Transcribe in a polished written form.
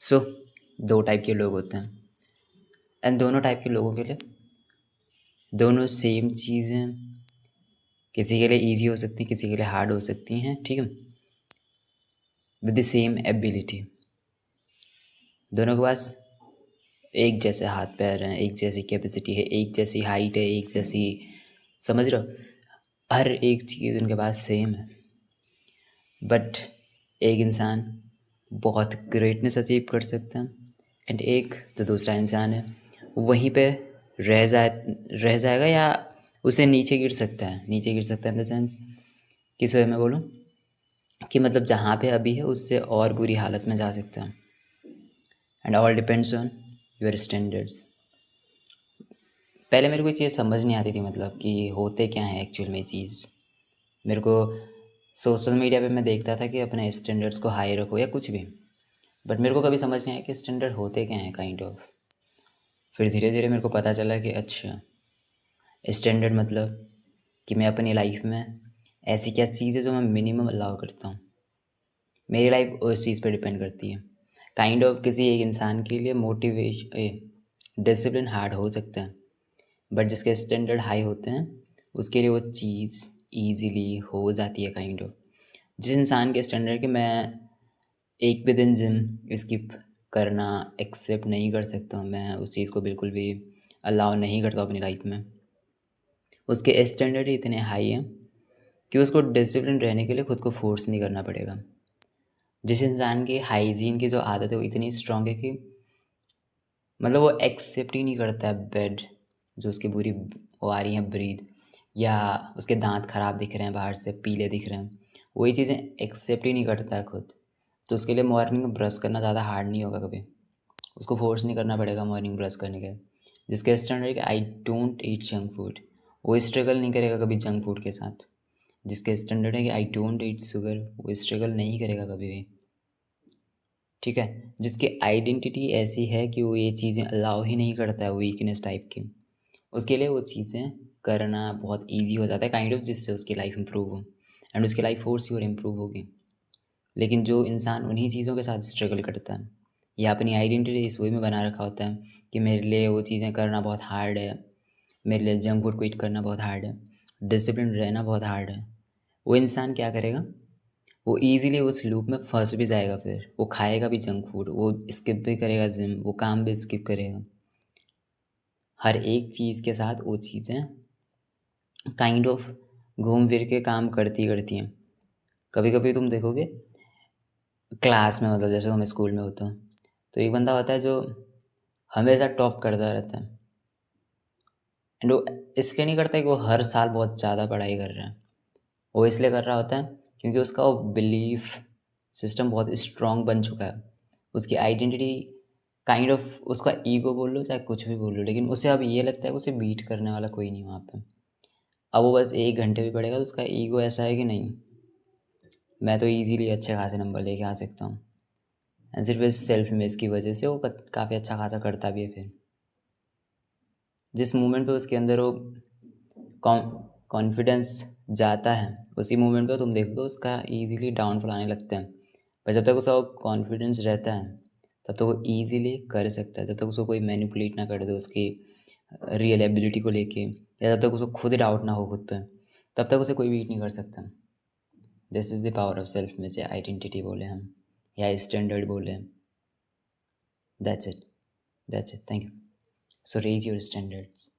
सो दो टाइप के लोग होते हैं एंड दोनों टाइप के लोगों के लिए दोनों सेम चीज़ें किसी के लिए इजी हो सकती हैं, किसी के लिए हार्ड हो सकती हैं, ठीक है, विद द सेम एबिलिटी। दोनों के पास एक जैसे हाथ पैर हैं, एक जैसी कैपेसिटी है, एक जैसी हाइट है, एक जैसी, समझ रहे हो, हर एक चीज़ उनके पास सेम है। बट एक इंसान बहुत ग्रेटनेस अचीव कर सकता है एंड एक जो दूसरा इंसान है वहीं पे रह जाएगा या उसे नीचे गिर सकता है। नीचे गिर सकता है इन द सेंस, किस वे में बोलूँ, कि मतलब जहाँ पे अभी है उससे और बुरी हालत में जा सकता है। And all depends on your standards. पहले मेरे को ये चीज़ समझ नहीं आती थी, मतलब कि होते क्या है एक्चुअल में चीज़। मेरे को सोशल मीडिया पे मैं देखता था कि अपने स्टैंडर्ड्स को हाई रखो या कुछ भी, बट मेरे को कभी समझ नहीं आया कि स्टैंडर्ड होते क्या हैं काइंड ऑफ। फिर धीरे धीरे मेरे को पता चला कि अच्छा, स्टैंडर्ड मतलब कि मैं अपनी लाइफ में ऐसी क्या चीज़ है जो मैं मिनिमम अलाउ करता हूँ। मेरी लाइफ उस चीज़ पे डिपेंड करती है। काइंड ऑफ किसी एक इंसान के लिए डिसिप्लिन हार्ड हो सकता है, बट जिसके स्टैंडर्ड हाई होते हैं उसके लिए वो चीज़ ईज़िली हो जाती है काइंड ऑफ। जिस इंसान के स्टैंडर्ड के मैं एक भी दिन जिम स्किप करना एक्सेप्ट नहीं कर सकता हूँ, मैं उस चीज़ को बिल्कुल भी अलाउ नहीं करता अपनी लाइफ में, उसके स्टैंडर्ड ही इतने हाई हैं कि उसको डिसिप्लिन रहने के लिए खुद को फोर्स नहीं करना पड़ेगा। जिस इंसान की हाइजीन की जो आदत है वो इतनी स्ट्रांग है कि मतलब वो एक्सेप्ट ही नहीं करता है बेड जो उसकी बुरी वो आ रही है ब्रीद, या उसके दांत खराब दिख रहे हैं, बाहर से पीले दिख रहे हैं, वही चीज़ें एक्सेप्ट ही नहीं करता है खुद। तो उसके लिए मॉर्निंग में ब्रश करना ज़्यादा हार्ड नहीं होगा कभी, उसको फोर्स नहीं करना पड़ेगा मॉर्निंग ब्रश करने के। जिसके standard I don't eat junk food, वो स्ट्रगल नहीं करेगा कभी जंक फूड के साथ। जिसके स्टैंडर्ड है कि आई डोंट ईट शुगर, वो स्ट्रगल नहीं करेगा कभी भी, ठीक है। जिसकी आइडेंटिटी ऐसी है कि वो ये चीज़ें अलाउ ही नहीं करता है, वीकनेस टाइप की, उसके लिए वो चीज़ें करना बहुत ईजी हो जाता है काइंड ऑफ, जिससे उसकी लाइफ इंप्रूव हो एंड उसकी लाइफ फोर्स और इम्प्रूव होगी। लेकिन जो इंसान उन्हीं चीज़ों के साथ स्ट्रगल करता है या अपनी आइडेंटिटी इस वे में बना रखा होता है कि मेरे लिए वो चीज़ें करना बहुत हार्ड है, मेरे लिए जंक फूड क्विट करना बहुत हार्ड है, डिसिप्लिन रहना बहुत हार्ड है, वो इंसान क्या करेगा, वो ईज़िली उस लूप में फँस भी जाएगा। फिर वो खाएगा भी जंक फूड, वो स्किप भी करेगा जिम, वो काम भी स्किप करेगा। हर एक चीज़ के साथ वो चीज़ें काइंड ऑफ घूम फिर के काम करती करती हैं। कभी कभी तुम देखोगे क्लास में, मतलब जैसे तुम स्कूल में होते हो तो एक बंदा होता है जो हमेशा टॉप करता रहता है एंड वो इसलिए नहीं करता है कि वो हर साल बहुत ज़्यादा पढ़ाई कर रहा है, वो इसलिए कर रहा होता है क्योंकि उसका वो बिलीफ सिस्टम बहुत स्ट्रॉन्ग बन चुका है। उसकी आइडेंटिटी काइंड ऑफ, उसका ईगो बोल लो चाहे कुछ भी बोल लो, लेकिन उसे अब ये लगता है कि उसे बीट करने वाला कोई नहीं वहाँ पे। अब वो बस 1 घंटे भी पढ़ेगा तो उसका ईगो ऐसा है कि नहीं, मैं तो ईज़िली अच्छे खासे नंबर लेके आ सकता हूँ। एंड सिर्फ इस सेल्फ इमेज की वजह से वो काफ़ी अच्छा खासा करता भी है। फिर जिस मोमेंट पे उसके अंदर वो कॉन्फिडेंस जाता है, उसी मोमेंट पे तुम देखोगे उसका ईज़िली डाउनफॉल आने लगता है। पर जब तक उसका कॉन्फिडेंस रहता है तब तक वो ईज़िली कर सकता है, जब तक उसको कोई मैनिपुलेट ना कर दे उसकी रियल एबिलिटी को लेके, या जब तक उसको खुद डाउट ना हो खुद पे, तब तक उसे कोई बीट नहीं कर सकता। This is the power of self में, चाहे आइडेंटिटी बोले हम या स्टैंडर्ड बोले। That's it, that's it, thank you. So raise your standards.